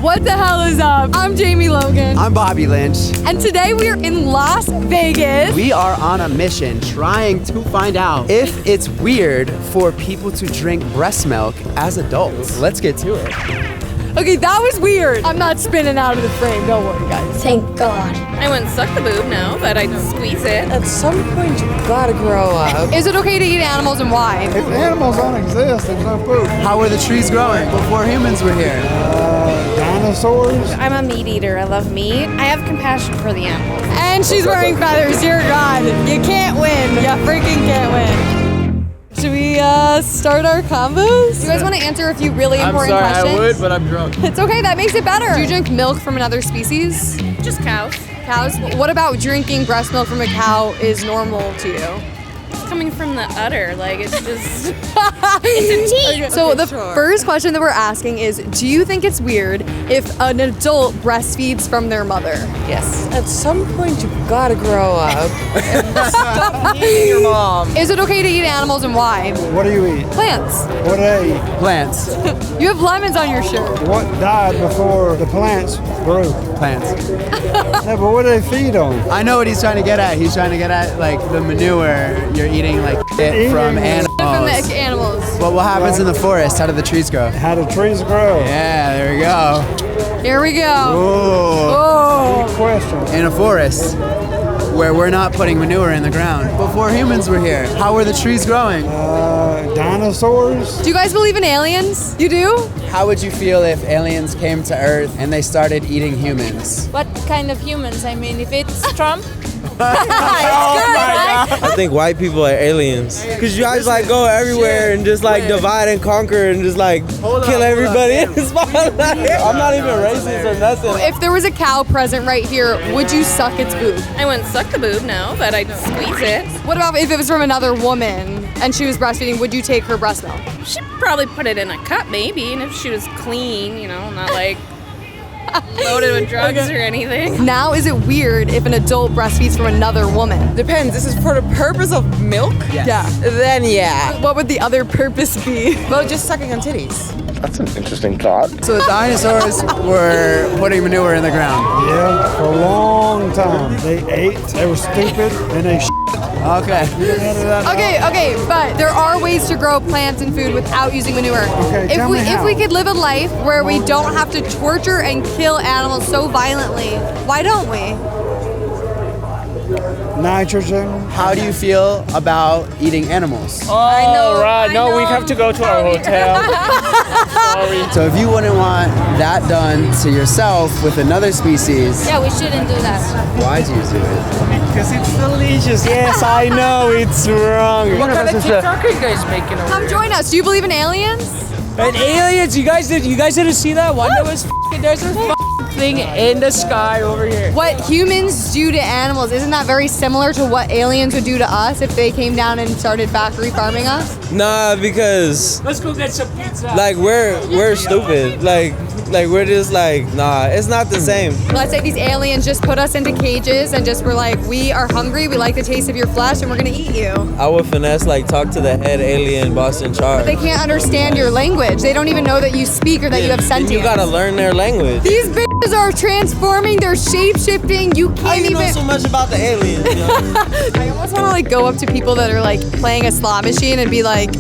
What the hell is up? I'm Jamie Logan. I'm Bobby Lynch. And today we are in Las Vegas. We are on a mission trying to find out if it's weird for people to drink breast milk as adults. Let's get to it. Okay, that was weird. I'm not spinning out of the frame. Don't worry, guys. Thank God. I wouldn't suck the boob, no, but I'd squeeze it. At some point, you gotta grow up. Is it okay to eat animals and why? If animals don't exist, there's no food. How were the trees growing before humans were here? Dinosaurs? I'm a meat eater. I love meat. I have compassion for the animals. And she's wearing feathers. Dear God, you can't win. You freaking can't win. Should we start our combos? Do you guys want to answer a few really important questions? I would, but I'm drunk. It's okay, that makes it better. Do you drink milk from another species? Just cows. Cows? What about drinking breast milk from a cow is normal to you? It's coming from the udder. Like, it's just... it's a teat. So the first question that we're asking is, do you think it's weird if an adult breastfeeds from their mother? Yes. At some point, you gotta grow up and stop eating your mom. Is it okay to eat animals and why? What do you eat? Plants. What do they eat? Plants. You have lemons on your shirt. What died before the plants grew? Plants. Yeah, but what do they feed on? I know what he's trying to get at. He's trying to get at like the manure you're eating like shit from animals. From the animals. But what happens in the forest? How do the trees grow? How do trees grow? Yeah, there we go. Here we go. Ooh. Oh. Good question. In a forest where we're not putting manure in the ground. Before humans were here, how were the trees growing? Dinosaurs? Do you guys believe in aliens? You do? How would you feel if aliens came to Earth and they started eating humans? What kind of humans? I mean, if it's Trump, I think white people are aliens. Cause you guys like go everywhere and just like divide and conquer and just like kill everybody in the spotlight. I'm not even racist or nothing. If there was a cow present right here, would you suck its boob? I wouldn't suck the boob, no, but I'd squeeze it. What about if it was from another woman and she was breastfeeding, would you take her breast milk? She'd probably put it in a cup, maybe, and if she was clean, you know, not like loaded with drugs or anything. Now, is it weird if an adult breastfeeds from another woman? Depends. This is for the purpose of milk? Yes. Yeah. Then yeah. What would the other purpose be? Well, just sucking on titties. That's an interesting thought. So the dinosaurs were putting manure in the ground. Yeah, for a long time. They ate, they were stupid, and they Okay. Okay, but there are ways to grow plants and food without using manure. Okay, if tell we me how. if we could live a life where we don't have to torture and kill animals so violently, why don't we? Nitrogen. How do you feel about eating animals? Right. No, we have to go to our hotel. Sorry. So if you wouldn't want that done to yourself with another species, yeah, we shouldn't do that. why do you do it? Because it's delicious. Yes, I know it's wrong. What kind of TikTok are you guys making over Come here? join us. Do you believe in aliens? And aliens, you guys didn't see that one? There was there's a thing in the sky over here. What humans do to animals, isn't that very similar to what aliens would do to us if they came down and started factory farming us? Nah, because Let's go get some pizza. like we're stupid. Like we're just like nah. It's not the same. Let's say these aliens just put us into cages and just were like, we are hungry, we like the taste of your flesh, and we're gonna eat you. I would finesse like talk to the head alien boss in charge. They can't understand your language. They don't even know that you speak or that you have Then sentience. you gotta learn their language. These bitches are transforming, they're shape-shifting, you How can't you know even... so much about the aliens? You know? I almost want to like go up to people that are like playing a slot machine and be like,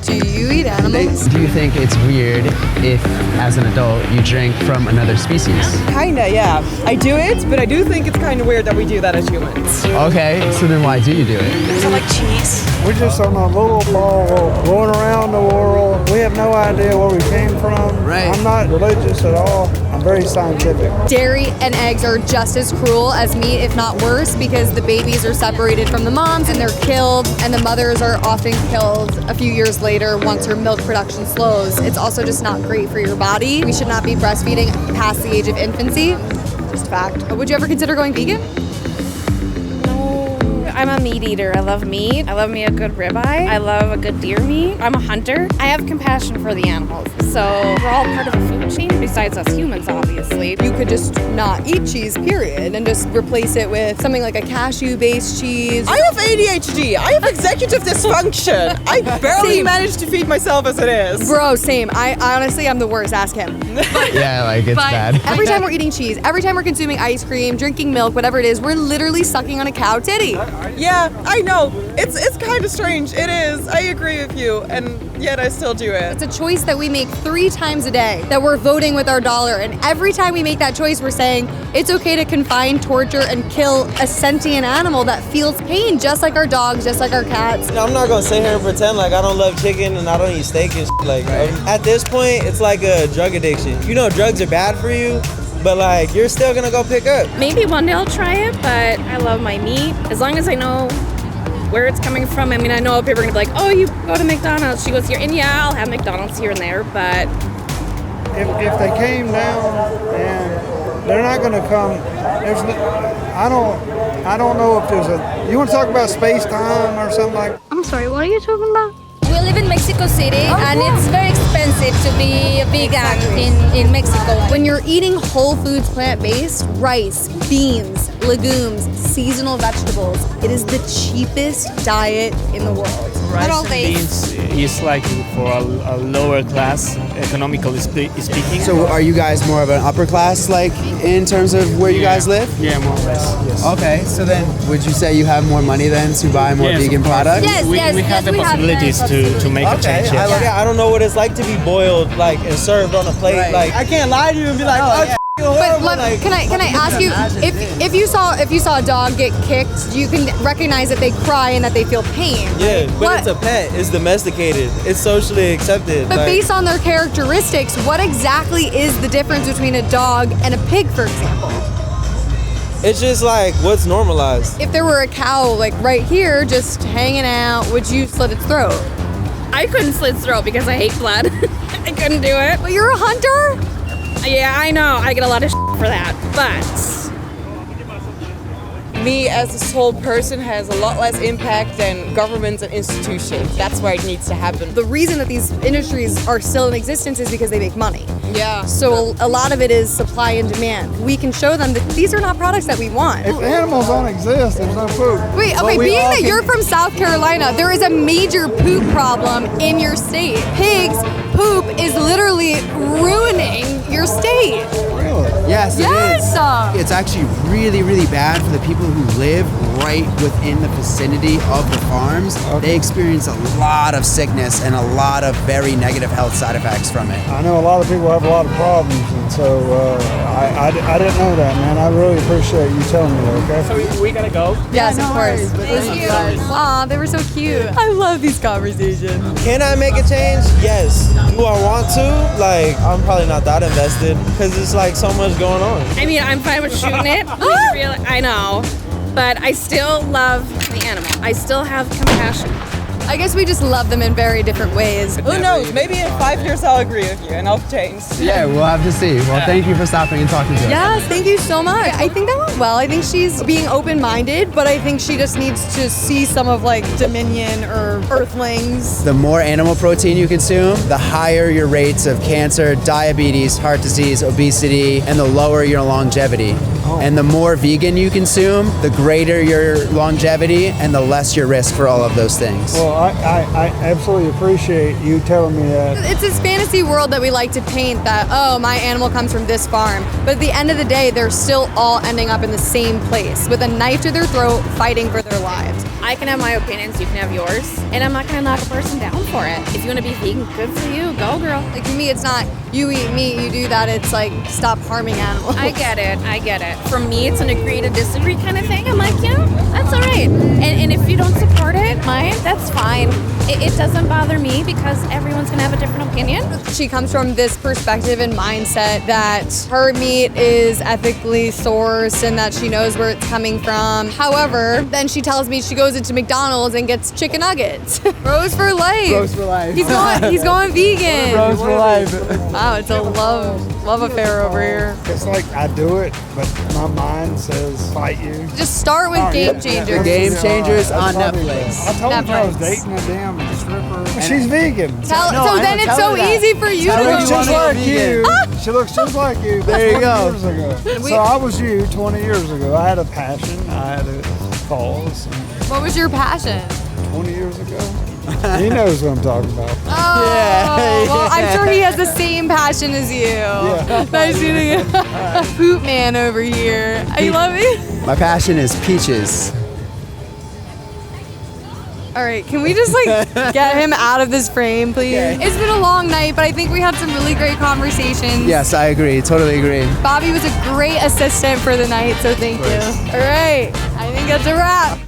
do you eat animals? Do you think it's weird if, as an adult, you drink from another species? Kinda, yeah. I do it, but I do think it's kind of weird that we do that as humans. Okay, so then why do you do it? Because I like cheese. We're just on a little ball going around the world. We have no idea where we came from. Right. I'm not religious at all. I'm very scientific. Dairy and eggs are just as cruel as meat, if not worse, because the babies are separated from the moms and they're killed, and the mothers are often killed a few years later once her milk production slows. It's also just not great for your body. We should not be breastfeeding past the age of infancy. Just fact. Would you ever consider going vegan? No, I'm a meat eater. I love meat. I love me a good ribeye. I love a good deer meat. I'm a hunter. I have compassion for the animals. So we're all part of a food chain besides us humans, obviously. You could just not eat cheese, period, and just replace it with something like a cashew-based cheese. I have ADHD. I have executive dysfunction. I barely manage to feed myself as it is. Bro, same. I honestly, I'm the worst. Ask him. Yeah, like it's bad. Every time we're eating cheese, every time we're consuming ice cream, drinking milk, whatever it is, we're literally sucking on a cow titty. Yeah, I know. It's kind of strange. It is. I agree with you, and yet I still do it. It's a choice that we make 3 times a day, that we're voting with our dollar, and every time we make that choice, we're saying it's okay to confine, torture, and kill a sentient animal that feels pain, just like our dogs, just like our cats. I'm not gonna sit here and pretend like I don't love chicken and I don't eat steak and shit. Like, at this point, it's like a drug addiction. You know drugs are bad for you, but like you're still gonna go pick up. Maybe one day I'll try it, but I love my meat. As long as I know where it's coming from. I mean, I know people are gonna be like, oh, you go to McDonald's, she goes here, and yeah, I'll have McDonald's here and there, but If they came down, and they're not going to come. I don't know if there's a. You want to talk about space time or something like? I'm sorry, what are you talking about? We live in Mexico City, and it's very expensive to be a vegan in Mexico. When you're eating whole foods, plant-based, rice, beans, legumes, seasonal vegetables, it is the cheapest diet in the world. Rice and beans is like for a lower class, economically speaking. So are you guys more of an upper class, like in terms of where you guys live? Yeah, more or less. Yes. Okay, so then would you say you have more money then to buy more Yes, vegan of course. products? We have the possibilities to make a change. Yes. I don't know what it's like to be boiled like and served on a plate. Right. Like I can't lie to you and be like, oh, But can I ask you, if you saw a dog get kicked, you can recognize that they cry and that they feel pain. yeah, but it's a pet. It's domesticated. It's socially accepted. But like, based on their characteristics, what exactly is the difference between a dog and a pig, for example? it's just like what's normalized. If there were a cow like right here just hanging out, would you slit its throat? I couldn't slit its throat because I hate blood. I couldn't do it. But you're a hunter? Yeah, I know. I get a lot of for that, but Me as a sole person has a lot less impact than governments and institutions. That's where it needs to happen. The reason that these industries are still in existence is because they make money. Yeah. So a lot of it is supply and demand. We can show them that these are not products that we want. If animals don't exist, there's no food. Wait, But okay, we being all that can- you're from South Carolina, there is a major poop problem in your state. Pigs' poop is literally ruining your state. Really? Yes, Yes! it is. It's actually really, really bad for the people who live right within the vicinity of the farms. They experience a lot of sickness and a lot of very negative health side effects from it. I know a lot of people have a lot of problems, and so I didn't know that, man. I really appreciate you telling me that, okay? So we gotta go. Yes, of course. Thank you. Aw, they were so cute. I love these conversations. Can I make a change? Yes. Do I want to? Like, I'm probably not that invested because it's like so much going on. I mean, I'm fine with shooting it. I know, but I still love the animal. I still have compassion. I guess we just love them in very different ways. Who knows? Maybe in 5 years I'll agree with you and I'll change. Yeah, we'll have to see. Well, thank you for stopping and talking to us. Yes, thank you so much. I think that went well. I think she's being open-minded, but I think she just needs to see some of like Dominion or Earthlings. The more animal protein you consume, the higher your rates of cancer, diabetes, heart disease, obesity, and the lower your longevity. And the more vegan you consume, the greater your longevity and the less your risk for all of those things. Well, I absolutely appreciate you telling me that. It's this fantasy world that we like to paint that, oh, my animal comes from this farm. But at the end of the day, they're still all ending up in the same place with a knife to their throat, fighting for their lives. I can have my opinions, you can have yours, and I'm not gonna knock a person down for it. If you wanna be vegan, good for you, go girl. Like for me, it's not you eat meat, you do that. It's like stop harming animals. I get it. For me, it's an agree to disagree kind of thing. I'm like, yeah, that's all right. And if you don't support it, that's fine. fine. It doesn't bother me because everyone's gonna have a different opinion. She comes from this perspective and mindset that her meat is ethically sourced and that she knows where it's coming from. However, then she tells me she goes into McDonald's and gets chicken nuggets. Bros for life. Bros for life. He's going vegan. Bros for life. Wow, it's a love affair over here. It's like I do it, but my mind says fight you. Just start with Game Changers. The Game Changers on That's Netflix. I told you I was Netflix. dating a damn stripper. She's vegan. So I then know, it's tell so her that. easy for you Tell to her She looks just wanna like be you. vegan. She looks just like you. There you 20 go. Years ago. So I was you 20 years ago. I had a passion. I had a cause. What was your passion? 20 years ago. He knows what I'm talking about. Oh, well, I'm sure he has the same passion as you. Nice meeting you. Poop man over here. I love it. My passion is peaches. All right, can we just get him out of this frame, please? Okay. It's been a long night, but I think we had some really great conversations. Yes, I agree. Totally agree. Bobby was a great assistant for the night, so thank you. All right, I think that's a wrap.